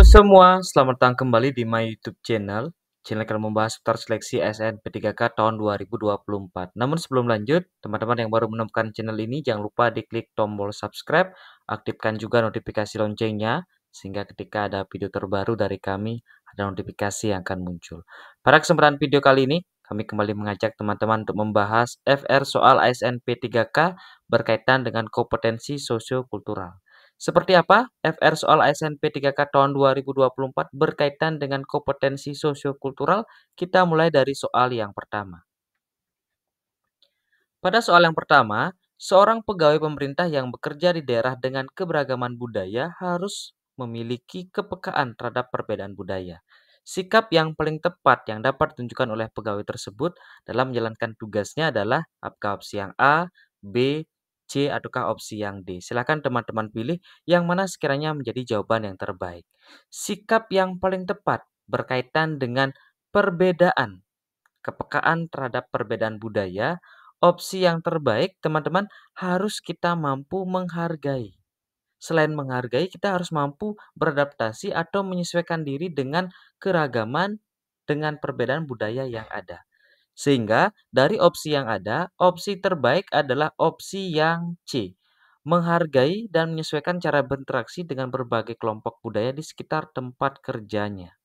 semua, selamat datang kembali di my YouTube channel. Channel yang akan membahas seputar seleksi SNMP3K tahun 2024. Namun sebelum lanjut, teman-teman yang baru menemukan channel ini jangan lupa diklik tombol subscribe, aktifkan juga notifikasi loncengnya sehingga ketika ada video terbaru dari kami ada notifikasi yang akan muncul. Pada kesempatan video kali ini, kami kembali mengajak teman-teman untuk membahas FR soal ASNP3K berkaitan dengan kompetensi sosiokultural. Seperti apa FR soal ASNP 3K tahun 2024 berkaitan dengan kompetensi sosiokultural? Kita mulai dari soal yang pertama. Pada soal yang pertama, seorang pegawai pemerintah yang bekerja di daerah dengan keberagaman budaya harus memiliki kepekaan terhadap perbedaan budaya. Sikap yang paling tepat yang dapat ditunjukkan oleh pegawai tersebut dalam menjalankan tugasnya adalah apakah opsi yang A, B, C, ataukah opsi yang D. Silakan teman-teman pilih yang mana sekiranya menjadi jawaban yang terbaik. Sikap yang paling tepat berkaitan dengan perbedaan, kepekaan terhadap perbedaan budaya. Opsi yang terbaik, teman-teman, harus kita mampu menghargai. Selain menghargai, kita harus mampu beradaptasi atau menyesuaikan diri dengan keragaman dengan perbedaan budaya yang ada. Sehingga dari opsi yang ada, opsi terbaik adalah opsi yang C. Menghargai dan menyesuaikan cara berinteraksi dengan berbagai kelompok budaya di sekitar tempat kerjanya.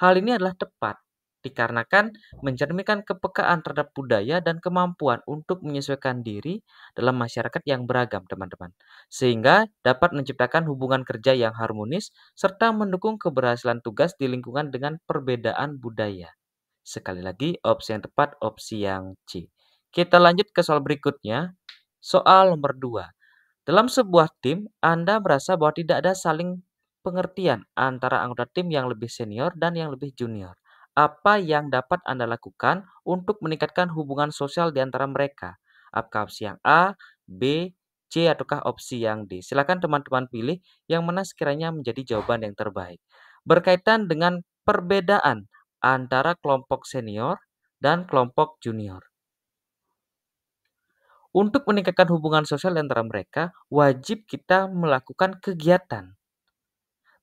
Hal ini adalah tepat dikarenakan mencerminkan kepekaan terhadap budaya dan kemampuan untuk menyesuaikan diri dalam masyarakat yang beragam, teman-teman. Sehingga dapat menciptakan hubungan kerja yang harmonis serta mendukung keberhasilan tugas di lingkungan dengan perbedaan budaya. Sekali lagi, opsi yang tepat opsi yang C. Kita lanjut ke soal berikutnya. Soal nomor 2. Dalam sebuah tim, Anda merasa bahwa tidak ada saling pengertian antara anggota tim yang lebih senior dan yang lebih junior. Apa yang dapat Anda lakukan untuk meningkatkan hubungan sosial di antara mereka? Apakah opsi yang A, B, C, ataukah opsi yang D? Silakan teman-teman pilih yang mana sekiranya menjadi jawaban yang terbaik. Berkaitan dengan perbedaan antara kelompok senior dan kelompok junior. Untuk meningkatkan hubungan sosial di antara mereka, wajib kita melakukan kegiatan.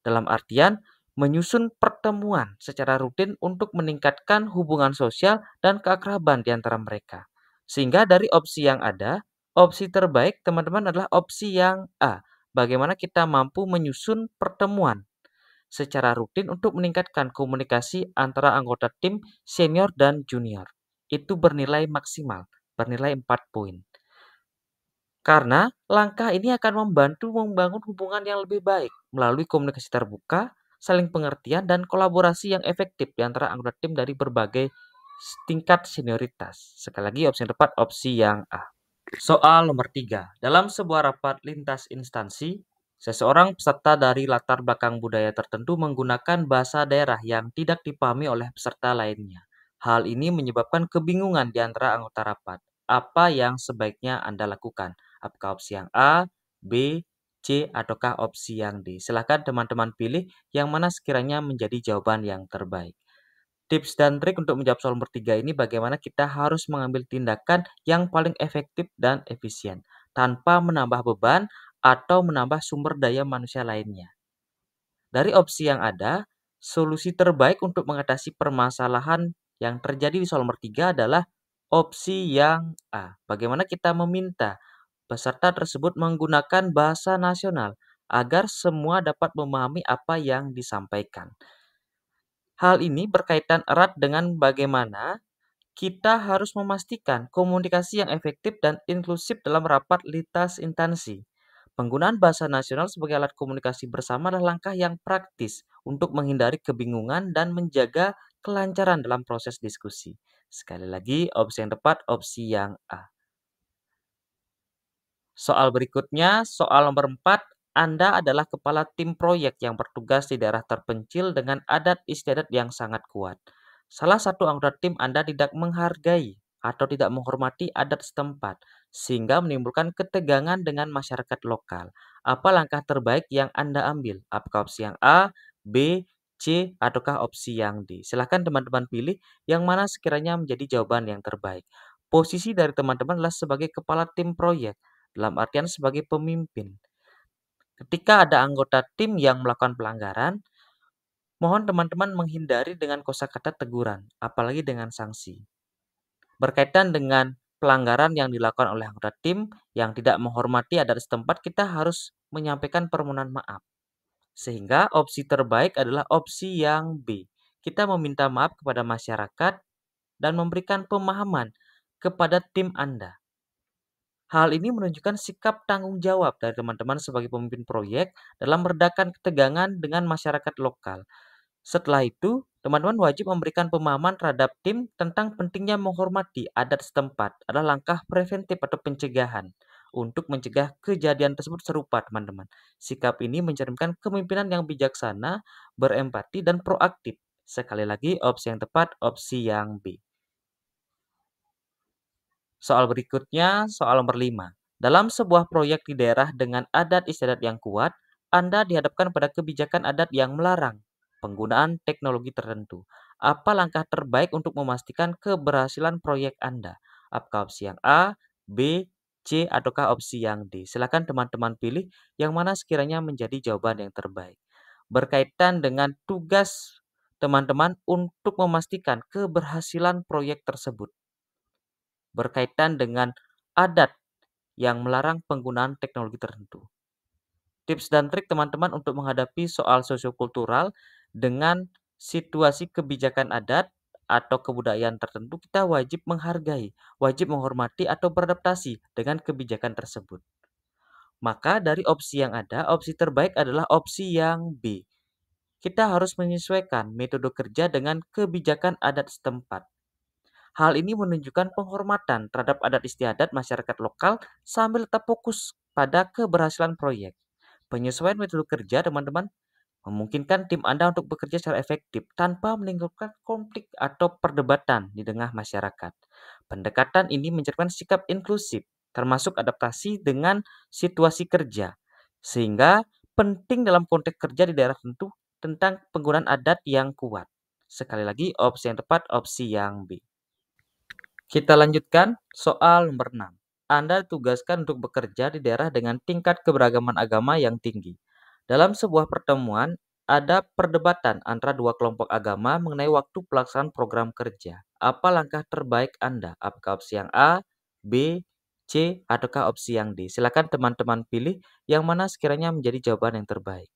Dalam artian, menyusun pertemuan secara rutin untuk meningkatkan hubungan sosial dan keakraban di antara mereka. Sehingga dari opsi yang ada, opsi terbaik teman-teman adalah opsi yang A. Bagaimana kita mampu menyusun pertemuan secara rutin untuk meningkatkan komunikasi antara anggota tim senior dan junior. Itu bernilai maksimal, bernilai 4 poin. Karena langkah ini akan membantu membangun hubungan yang lebih baik melalui komunikasi terbuka, saling pengertian, dan kolaborasi yang efektif di antara anggota tim dari berbagai tingkat senioritas. Sekali lagi opsi yang tepat opsi yang A. Soal nomor 3. Dalam sebuah rapat lintas instansi, seseorang peserta dari latar belakang budaya tertentu menggunakan bahasa daerah yang tidak dipahami oleh peserta lainnya. Hal ini menyebabkan kebingungan di antara anggota rapat. Apa yang sebaiknya Anda lakukan? Apakah opsi yang A, B, C, ataukah opsi yang D? Silahkan teman-teman pilih yang mana sekiranya menjadi jawaban yang terbaik. Tips dan trik untuk menjawab soal nomor 3 ini bagaimana kita harus mengambil tindakan yang paling efektif dan efisien tanpa menambah beban atau menambah sumber daya manusia lainnya. Dari opsi yang ada, solusi terbaik untuk mengatasi permasalahan yang terjadi di soal nomor 3 adalah opsi yang A. Bagaimana kita meminta peserta tersebut menggunakan bahasa nasional agar semua dapat memahami apa yang disampaikan. Hal ini berkaitan erat dengan bagaimana kita harus memastikan komunikasi yang efektif dan inklusif dalam rapat lintas instansi. Penggunaan bahasa nasional sebagai alat komunikasi bersama adalah langkah yang praktis untuk menghindari kebingungan dan menjaga kelancaran dalam proses diskusi. Sekali lagi, opsi yang tepat opsi yang A. Soal berikutnya, soal nomor 4. Anda adalah kepala tim proyek yang bertugas di daerah terpencil dengan adat istiadat yang sangat kuat. Salah satu anggota tim Anda tidak menghargai atau tidak menghormati adat setempat, sehingga menimbulkan ketegangan dengan masyarakat lokal. Apa langkah terbaik yang Anda ambil? Apakah opsi yang A, B, C, ataukah opsi yang D? Silahkan teman-teman pilih yang mana sekiranya menjadi jawaban yang terbaik. Posisi dari teman-teman adalah sebagai kepala tim proyek, dalam artian sebagai pemimpin. Ketika ada anggota tim yang melakukan pelanggaran, mohon teman-teman menghindari dengan kosakata teguran, apalagi dengan sanksi. Berkaitan dengan pelanggaran yang dilakukan oleh anggota tim yang tidak menghormati adat setempat, kita harus menyampaikan permohonan maaf. Sehingga opsi terbaik adalah opsi yang B. Kita meminta maaf kepada masyarakat dan memberikan pemahaman kepada tim Anda. Hal ini menunjukkan sikap tanggung jawab dari teman-teman sebagai pemimpin proyek dalam meredakan ketegangan dengan masyarakat lokal. Setelah itu, teman-teman wajib memberikan pemahaman terhadap tim tentang pentingnya menghormati adat setempat adalah langkah preventif atau pencegahan untuk mencegah kejadian tersebut serupa, teman-teman. Sikap ini mencerminkan kepemimpinan yang bijaksana, berempati, dan proaktif. Sekali lagi, opsi yang tepat, opsi yang B. Soal berikutnya, soal nomor 5. Dalam sebuah proyek di daerah dengan adat istiadat yang kuat, Anda dihadapkan pada kebijakan adat yang melarang penggunaan teknologi tertentu. Apa langkah terbaik untuk memastikan keberhasilan proyek Anda? Apakah opsi yang A, B, C, ataukah opsi yang D? Silakan teman-teman pilih yang mana sekiranya menjadi jawaban yang terbaik. Berkaitan dengan tugas teman-teman untuk memastikan keberhasilan proyek tersebut berkaitan dengan adat yang melarang penggunaan teknologi tertentu. Tips dan trik teman-teman untuk menghadapi soal sosiokultural dengan situasi kebijakan adat atau kebudayaan tertentu, kita wajib menghargai, wajib menghormati atau beradaptasi dengan kebijakan tersebut. Maka dari opsi yang ada, opsi terbaik adalah opsi yang B. Kita harus menyesuaikan metode kerja dengan kebijakan adat setempat. Hal ini menunjukkan penghormatan terhadap adat istiadat masyarakat lokal sambil tetap fokus pada keberhasilan proyek. Penyesuaian metode kerja, teman-teman, memungkinkan tim Anda untuk bekerja secara efektif tanpa menimbulkan konflik atau perdebatan di tengah masyarakat. Pendekatan ini mencerminkan sikap inklusif, termasuk adaptasi dengan situasi kerja, sehingga penting dalam konteks kerja di daerah tertentu tentang penggunaan adat yang kuat. Sekali lagi, opsi yang tepat, opsi yang B. Kita lanjutkan soal nomor 6. Anda ditugaskan untuk bekerja di daerah dengan tingkat keberagaman agama yang tinggi. Dalam sebuah pertemuan, ada perdebatan antara dua kelompok agama mengenai waktu pelaksanaan program kerja. Apa langkah terbaik Anda? Apakah opsi yang A, B, C, ataukah opsi yang D? Silakan teman-teman pilih yang mana sekiranya menjadi jawaban yang terbaik.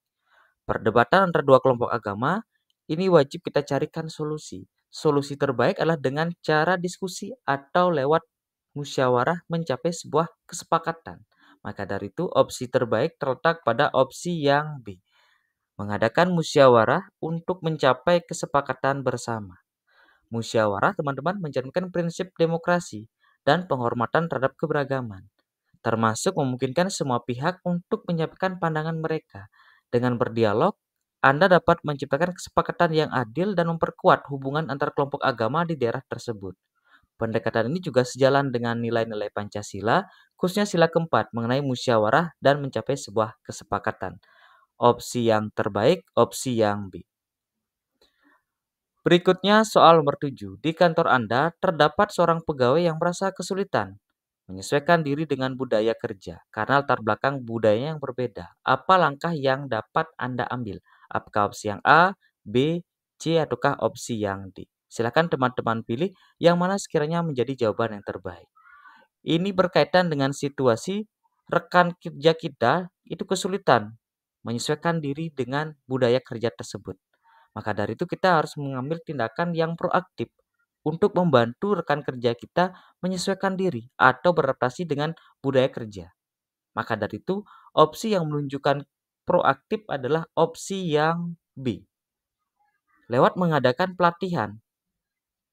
Perdebatan antara dua kelompok agama, ini wajib kita carikan solusi. Solusi terbaik adalah dengan cara diskusi atau lewat musyawarah mencapai sebuah kesepakatan. Maka dari itu, opsi terbaik terletak pada opsi yang B. Mengadakan musyawarah untuk mencapai kesepakatan bersama. Musyawarah, teman-teman, mencerminkan prinsip demokrasi dan penghormatan terhadap keberagaman, termasuk memungkinkan semua pihak untuk menyampaikan pandangan mereka. Dengan berdialog, Anda dapat menciptakan kesepakatan yang adil dan memperkuat hubungan antar kelompok agama di daerah tersebut. Pendekatan ini juga sejalan dengan nilai-nilai Pancasila, khususnya sila keempat mengenai musyawarah dan mencapai sebuah kesepakatan. Opsi yang terbaik, opsi yang B. Berikutnya soal nomor 7. Di kantor Anda terdapat seorang pegawai yang merasa kesulitan menyesuaikan diri dengan budaya kerja karena latar belakang budayanya yang berbeda. Apa langkah yang dapat Anda ambil? Apakah opsi yang A, B, C, ataukah opsi yang D? Silakan teman-teman pilih yang mana sekiranya menjadi jawaban yang terbaik. Ini berkaitan dengan situasi rekan kerja kita itu kesulitan menyesuaikan diri dengan budaya kerja tersebut. Maka dari itu kita harus mengambil tindakan yang proaktif untuk membantu rekan kerja kita menyesuaikan diri atau beradaptasi dengan budaya kerja. Maka dari itu, opsi yang menunjukkan proaktif adalah opsi yang B. Lewat mengadakan pelatihan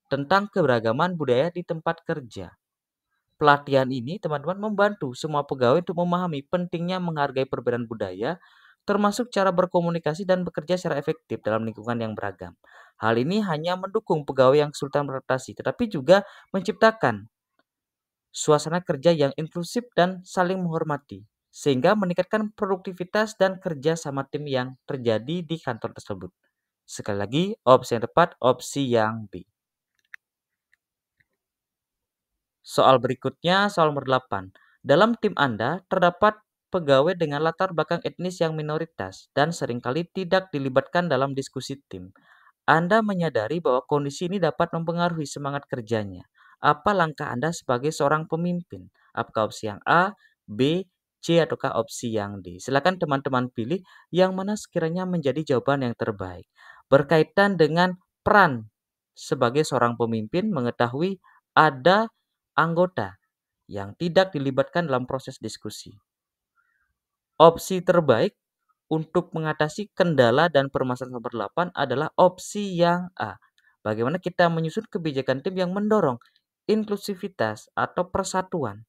tentang keberagaman budaya di tempat kerja. Pelatihan ini, teman-teman, membantu semua pegawai untuk memahami pentingnya menghargai perbedaan budaya, termasuk cara berkomunikasi dan bekerja secara efektif dalam lingkungan yang beragam. Hal ini hanya mendukung pegawai yang kesulitan beradaptasi, tetapi juga menciptakan suasana kerja yang inklusif dan saling menghormati, sehingga meningkatkan produktivitas dan kerja sama tim yang terjadi di kantor tersebut. Sekali lagi, opsi yang tepat, opsi yang B. Soal berikutnya, soal nomor 8. Dalam tim Anda terdapat pegawai dengan latar belakang etnis yang minoritas dan seringkali tidak dilibatkan dalam diskusi tim. Anda menyadari bahwa kondisi ini dapat mempengaruhi semangat kerjanya. Apa langkah Anda sebagai seorang pemimpin? Apakah opsi yang A, B, C, ataukah opsi yang D? Silakan teman-teman pilih yang mana sekiranya menjadi jawaban yang terbaik. Berkaitan dengan peran sebagai seorang pemimpin, mengetahui ada anggota yang tidak dilibatkan dalam proses diskusi. Opsi terbaik untuk mengatasi kendala dan permasalahan nomor 8 adalah opsi yang A. Bagaimana kita menyusun kebijakan tim yang mendorong inklusivitas atau persatuan.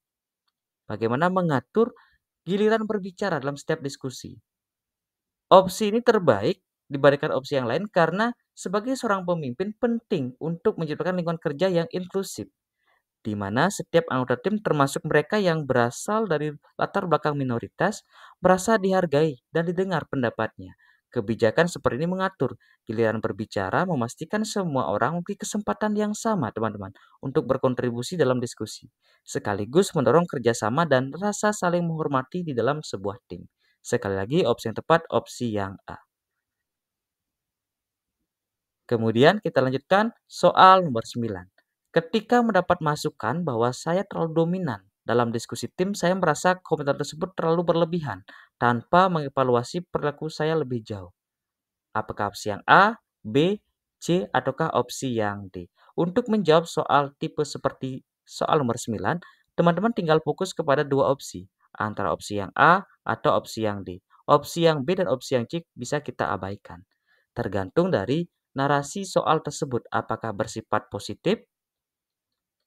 Bagaimana mengatur giliran berbicara dalam setiap diskusi. Opsi ini terbaik dibandingkan opsi yang lain karena sebagai seorang pemimpin penting untuk menciptakan lingkungan kerja yang inklusif, di mana setiap anggota tim termasuk mereka yang berasal dari latar belakang minoritas merasa dihargai dan didengar pendapatnya. Kebijakan seperti ini mengatur giliran berbicara, memastikan semua orang memiliki kesempatan yang sama, teman-teman, untuk berkontribusi dalam diskusi, sekaligus mendorong kerjasama dan rasa saling menghormati di dalam sebuah tim. Sekali lagi, opsi yang tepat opsi yang A. Kemudian kita lanjutkan soal nomor 9. Ketika mendapat masukan bahwa saya terlalu dominan dalam diskusi tim, saya merasa komentar tersebut terlalu berlebihan tanpa mengevaluasi perilaku saya lebih jauh. Apakah opsi yang A, B, C, ataukah opsi yang D? Untuk menjawab soal tipe seperti soal nomor 9, teman-teman tinggal fokus kepada dua opsi, antara opsi yang A atau opsi yang D. Opsi yang B dan opsi yang C bisa kita abaikan. Tergantung dari narasi soal tersebut, apakah bersifat positif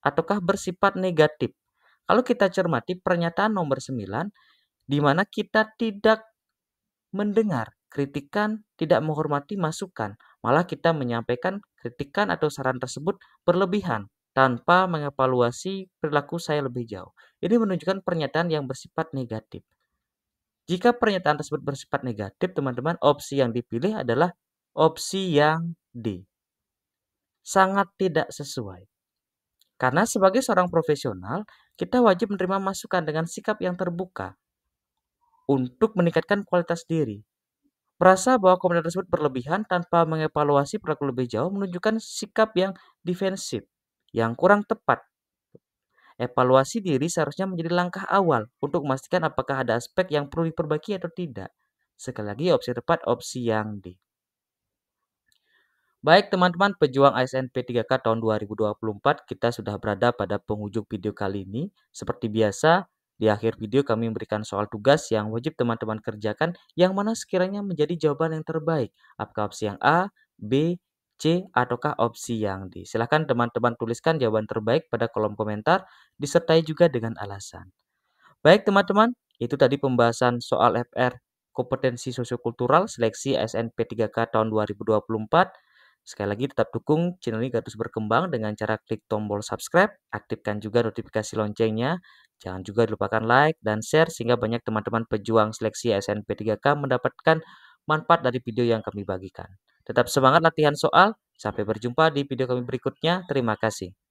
ataukah bersifat negatif. Kalau kita cermati pernyataan nomor 9, di mana kita tidak mendengar kritikan, tidak menghormati masukan, malah kita menyampaikan kritikan atau saran tersebut berlebihan tanpa mengevaluasi perilaku saya lebih jauh. Ini menunjukkan pernyataan yang bersifat negatif. Jika pernyataan tersebut bersifat negatif, teman-teman, opsi yang dipilih adalah opsi yang D. Sangat tidak sesuai. Karena sebagai seorang profesional, kita wajib menerima masukan dengan sikap yang terbuka untuk meningkatkan kualitas diri. Merasa bahwa komentar tersebut berlebihan tanpa mengevaluasi perilaku lebih jauh menunjukkan sikap yang defensif, yang kurang tepat. Evaluasi diri seharusnya menjadi langkah awal untuk memastikan apakah ada aspek yang perlu diperbaiki atau tidak. Sekali lagi, opsi tepat opsi yang D. Baik teman-teman pejuang ASN P3K tahun 2024, kita sudah berada pada penghujung video kali ini. Seperti biasa, di akhir video kami memberikan soal tugas yang wajib teman-teman kerjakan yang mana sekiranya menjadi jawaban yang terbaik. Apakah opsi yang A, B, C, ataukah opsi yang D? Silahkan teman-teman tuliskan jawaban terbaik pada kolom komentar, disertai juga dengan alasan. Baik teman-teman, itu tadi pembahasan soal FR kompetensi sosiokultural seleksi ASN P3K tahun 2024. Sekali lagi tetap dukung channel ini agar terus berkembang dengan cara klik tombol subscribe, aktifkan juga notifikasi loncengnya. Jangan juga dilupakan like dan share sehingga banyak teman-teman pejuang seleksi ASN P3K mendapatkan manfaat dari video yang kami bagikan. Tetap semangat latihan soal, sampai berjumpa di video kami berikutnya. Terima kasih.